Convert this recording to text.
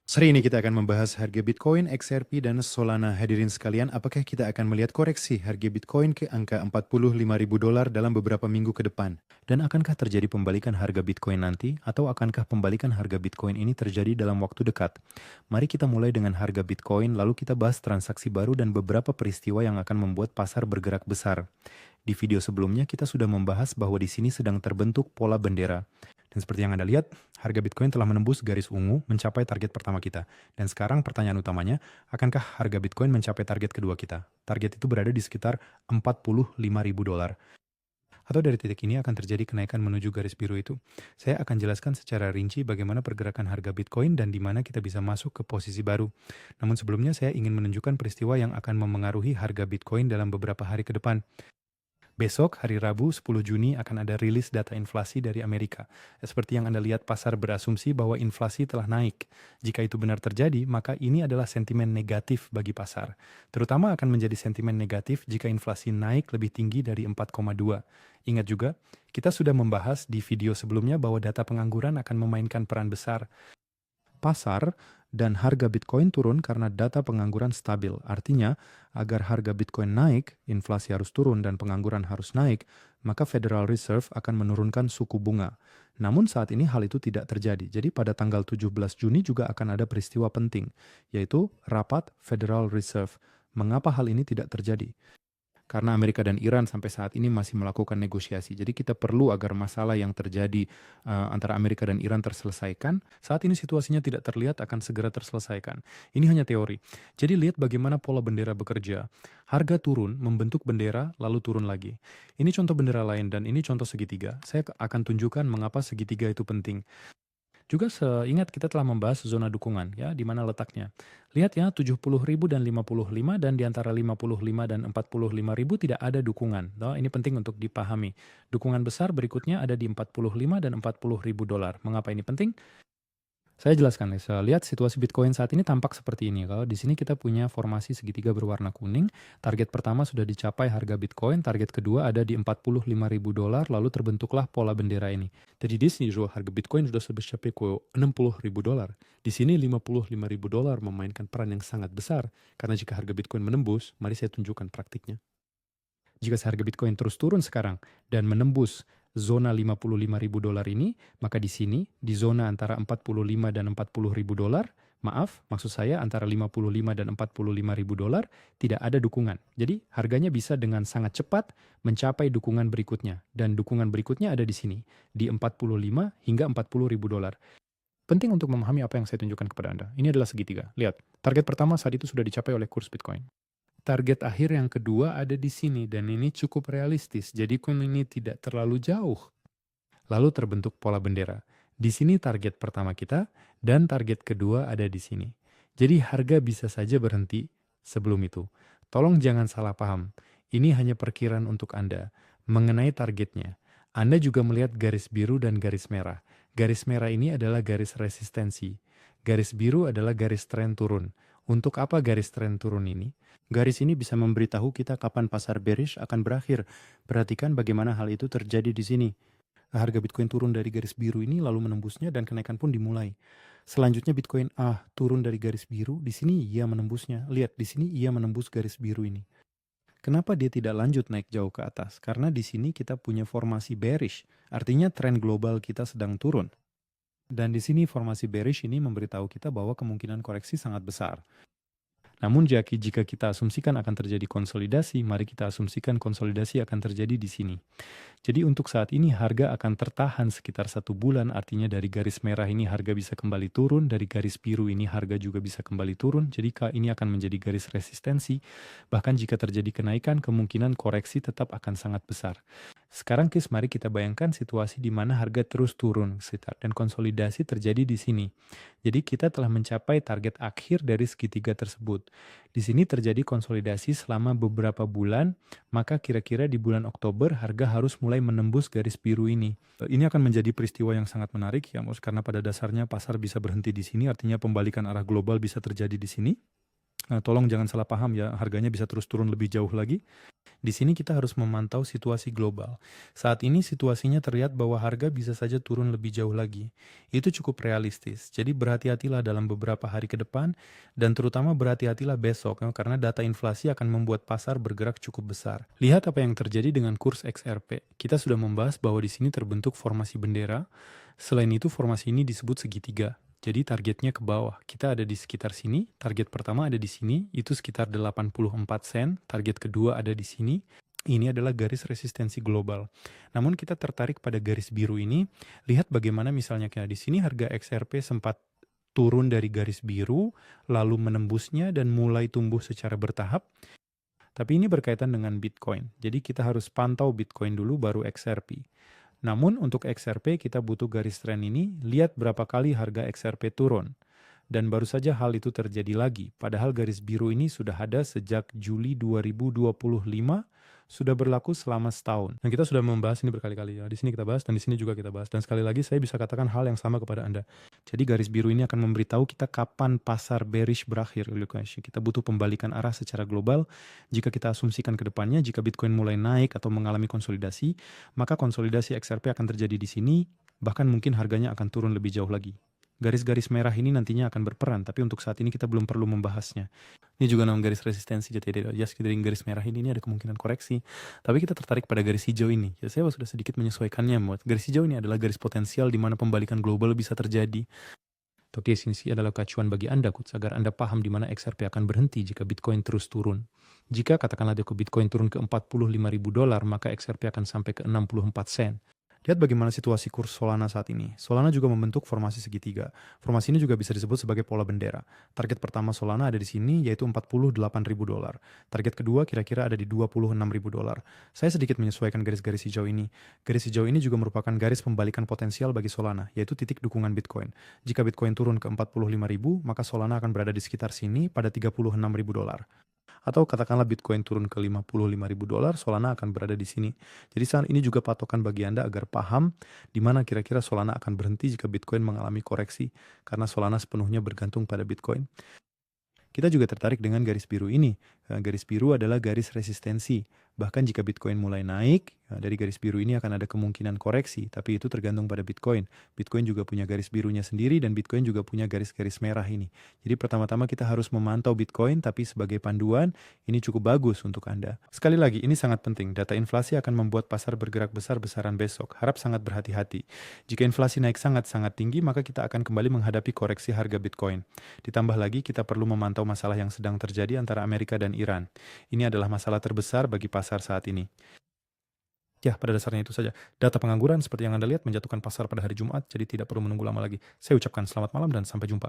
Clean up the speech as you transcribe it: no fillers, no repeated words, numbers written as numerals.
Hari ini kita akan membahas harga Bitcoin, XRP, dan Solana. Hadirin sekalian, apakah kita akan melihat koreksi harga Bitcoin ke angka $45.000 dalam beberapa minggu ke depan? Dan akankah terjadi pembalikan harga Bitcoin nanti? Atau akankah pembalikan harga Bitcoin ini terjadi dalam waktu dekat? Mari kita mulai dengan harga Bitcoin, lalu kita bahas transaksi baru dan beberapa peristiwa yang akan membuat pasar bergerak besar. Di video sebelumnya, kita sudah membahas bahwa di sini sedang terbentuk pola bendera. Dan seperti yang Anda lihat, harga Bitcoin telah menembus garis ungu mencapai target pertama kita. Dan sekarang pertanyaan utamanya, akankah harga Bitcoin mencapai target kedua kita? Target itu berada di sekitar $45.000. Atau dari titik ini akan terjadi kenaikan menuju garis biru itu. Saya akan jelaskan secara rinci bagaimana pergerakan harga Bitcoin dan di mana kita bisa masuk ke posisi baru. Namun sebelumnya saya ingin menunjukkan peristiwa yang akan memengaruhi harga Bitcoin dalam beberapa hari ke depan. Besok, hari Rabu 10 Juni akan ada rilis data inflasi dari Amerika. Seperti yang Anda lihat, pasar berasumsi bahwa inflasi telah naik. Jika itu benar terjadi, maka ini adalah sentimen negatif bagi pasar. Terutama akan menjadi sentimen negatif jika inflasi naik lebih tinggi dari 4,2. Ingat juga, kita sudah membahas di video sebelumnya bahwa data pengangguran akan memainkan peran besar. Pasar dan harga Bitcoin turun karena data pengangguran stabil. Artinya, agar harga Bitcoin naik, inflasi harus turun dan pengangguran harus naik, maka Federal Reserve akan menurunkan suku bunga. Namun saat ini hal itu tidak terjadi. Jadi pada tanggal 17 Juni juga akan ada peristiwa penting, yaitu rapat Federal Reserve. Mengapa hal ini tidak terjadi? Karena Amerika dan Iran sampai saat ini masih melakukan negosiasi. Jadi kita perlu agar masalah yang terjadi antara Amerika dan Iran terselesaikan. Saat ini situasinya tidak terlihat akan segera terselesaikan. Ini hanya teori. Jadi lihat bagaimana pola bendera bekerja. Harga turun, membentuk bendera, lalu turun lagi. Ini contoh bendera lain dan ini contoh segitiga. Saya akan tunjukkan mengapa segitiga itu penting. Juga seingat kita telah membahas zona dukungan, ya, di mana letaknya. Lihat ya, 70.000 dan 55, dan di antara 55 dan 45.000 tidak ada dukungan. No, ini penting untuk dipahami. Dukungan besar berikutnya ada di 45 dan 40.000 dolar. Mengapa ini penting? Saya jelaskan, Lisa. Lihat situasi Bitcoin saat ini tampak seperti ini. Kalau di sini kita punya formasi segitiga berwarna kuning, target pertama sudah dicapai harga Bitcoin, target kedua ada di 45.000 dolar, lalu terbentuklah pola bendera ini. Jadi di sini juga harga Bitcoin sudah mencapai ke 60.000 dolar. Di sini 55.000 dolar memainkan peran yang sangat besar, karena jika harga Bitcoin menembus, mari saya tunjukkan praktiknya. Jika harga Bitcoin terus turun sekarang dan menembus zona 55.000 dolar ini, maka di sini, di zona antara 45 dan 40.000 dolar, maksud saya antara 55 dan 45.000 dolar, tidak ada dukungan. Jadi harganya bisa dengan sangat cepat mencapai dukungan berikutnya. Dan dukungan berikutnya ada di sini, di 45 hingga 40.000 dolar. Penting untuk memahami apa yang saya tunjukkan kepada Anda. Ini adalah segitiga. Lihat, target pertama saat itu sudah dicapai oleh kurs Bitcoin. Target akhir yang kedua ada di sini dan ini cukup realistis. Jadi ini tidak terlalu jauh. Lalu terbentuk pola bendera. Di sini target pertama kita dan target kedua ada di sini. Jadi harga bisa saja berhenti sebelum itu. Tolong jangan salah paham. Ini hanya perkiraan untuk Anda mengenai targetnya. Anda juga melihat garis biru dan garis merah. Garis merah ini adalah garis resistensi. Garis biru adalah garis tren turun. Untuk apa garis tren turun ini? Garis ini bisa memberitahu kita kapan pasar bearish akan berakhir. Perhatikan bagaimana hal itu terjadi di sini. Harga Bitcoin turun dari garis biru ini lalu menembusnya dan kenaikan pun dimulai. Selanjutnya Bitcoin turun dari garis biru, di sini ia menembusnya. Lihat, di sini ia menembus garis biru ini. Kenapa dia tidak lanjut naik jauh ke atas? Karena di sini kita punya formasi bearish, artinya tren global kita sedang turun. Dan di sini formasi bearish ini memberitahu kita bahwa kemungkinan koreksi sangat besar. Namun jika kita asumsikan akan terjadi konsolidasi, mari kita asumsikan konsolidasi akan terjadi di sini. Jadi untuk saat ini harga akan tertahan sekitar 1 bulan, artinya dari garis merah ini harga bisa kembali turun, dari garis biru ini harga juga bisa kembali turun, jadi ini akan menjadi garis resistensi. Bahkan jika terjadi kenaikan, kemungkinan koreksi tetap akan sangat besar. Sekarang mari kita bayangkan situasi di mana harga terus turun dan konsolidasi terjadi di sini. Jadi kita telah mencapai target akhir dari segitiga tersebut. Di sini terjadi konsolidasi selama beberapa bulan, maka kira-kira di bulan Oktober harga harus mulai menembus garis biru ini. Ini akan menjadi peristiwa yang sangat menarik ya, karena pada dasarnya pasar bisa berhenti di sini, artinya pembalikan arah global bisa terjadi di sini. Tolong jangan salah paham ya, harganya bisa terus turun lebih jauh lagi. Di sini kita harus memantau situasi global. Saat ini situasinya terlihat bahwa harga bisa saja turun lebih jauh lagi. Itu cukup realistis. Jadi berhati-hatilah dalam beberapa hari ke depan dan terutama berhati-hatilah besok ya, karena data inflasi akan membuat pasar bergerak cukup besar. Lihat apa yang terjadi dengan kurs XRP. Kita sudah membahas bahwa di sini terbentuk formasi bendera. Selain itu formasi ini disebut segitiga. Jadi targetnya ke bawah. Kita ada di sekitar sini. Target pertama ada di sini, itu sekitar 84 sen. Target kedua ada di sini. Ini adalah garis resistensi global. Namun kita tertarik pada garis biru ini. Lihat bagaimana misalnya kayak di sini harga XRP sempat turun dari garis biru, lalu menembusnya dan mulai tumbuh secara bertahap. Tapi ini berkaitan dengan Bitcoin. Jadi kita harus pantau Bitcoin dulu baru XRP. Namun untuk XRP kita butuh garis tren ini, lihat berapa kali harga XRP turun. Dan baru saja hal itu terjadi lagi, padahal garis biru ini sudah ada sejak Juli 2025, sudah berlaku selama setahun. Dan kita sudah membahas ini berkali-kali ya, di sini kita bahas dan di sini juga kita bahas. Dan sekali lagi saya bisa katakan hal yang sama kepada Anda. Jadi garis biru ini akan memberitahu kita kapan pasar bearish berakhir. Kita butuh pembalikan arah secara global. Jika kita asumsikan ke depannya, jika Bitcoin mulai naik atau mengalami konsolidasi, maka konsolidasi XRP akan terjadi di sini, bahkan mungkin harganya akan turun lebih jauh lagi. Garis-garis merah ini nantinya akan berperan, tapi untuk saat ini kita belum perlu membahasnya. Ini juga nama garis resistensi, jadi dari garis merah ini ada kemungkinan koreksi. Tapi kita tertarik pada garis hijau ini. Ya, saya sudah sedikit menyesuaikannya. Garis hijau ini adalah garis potensial di mana pembalikan global bisa terjadi. Oke, sini adalah keacuan bagi Anda, Coach, agar Anda paham di mana XRP akan berhenti jika Bitcoin terus turun. Jika katakanlah Bitcoin turun ke $45.000, maka XRP akan sampai ke 64 sen. Lihat bagaimana situasi kurs Solana saat ini. Solana juga membentuk formasi segitiga. Formasi ini juga bisa disebut sebagai pola bendera. Target pertama Solana ada di sini, yaitu $48.000. Target kedua kira-kira ada di $26.000. Saya sedikit menyesuaikan garis-garis hijau ini. Garis hijau ini juga merupakan garis pembalikan potensial bagi Solana, yaitu titik dukungan Bitcoin. Jika Bitcoin turun ke 45.000, maka Solana akan berada di sekitar sini pada $36.000. Atau katakanlah Bitcoin turun ke $55.000, Solana akan berada di sini. Jadi saat ini juga patokan bagi Anda agar paham di mana kira-kira Solana akan berhenti jika Bitcoin mengalami koreksi, karena Solana sepenuhnya bergantung pada Bitcoin. Kita juga tertarik dengan garis biru ini. Garis biru adalah garis resistensi. Bahkan jika Bitcoin mulai naik, dari garis biru ini akan ada kemungkinan koreksi, tapi itu tergantung pada Bitcoin. Bitcoin juga punya garis birunya sendiri dan Bitcoin juga punya garis-garis merah ini. Jadi pertama-tama kita harus memantau Bitcoin, tapi sebagai panduan ini cukup bagus untuk Anda. Sekali lagi, ini sangat penting. Data inflasi akan membuat pasar bergerak besar-besaran besok. Harap sangat berhati-hati. Jika inflasi naik sangat-sangat tinggi, maka kita akan kembali menghadapi koreksi harga Bitcoin. Ditambah lagi, kita perlu memantau masalah yang sedang terjadi antara Amerika dan Iran. Ini adalah masalah terbesar bagi pasar saat ini. Ya, pada dasarnya itu saja. Data pengangguran seperti yang Anda lihat menjatuhkan pasar pada hari Jumat, jadi tidak perlu menunggu lama lagi. Saya ucapkan selamat malam dan sampai jumpa.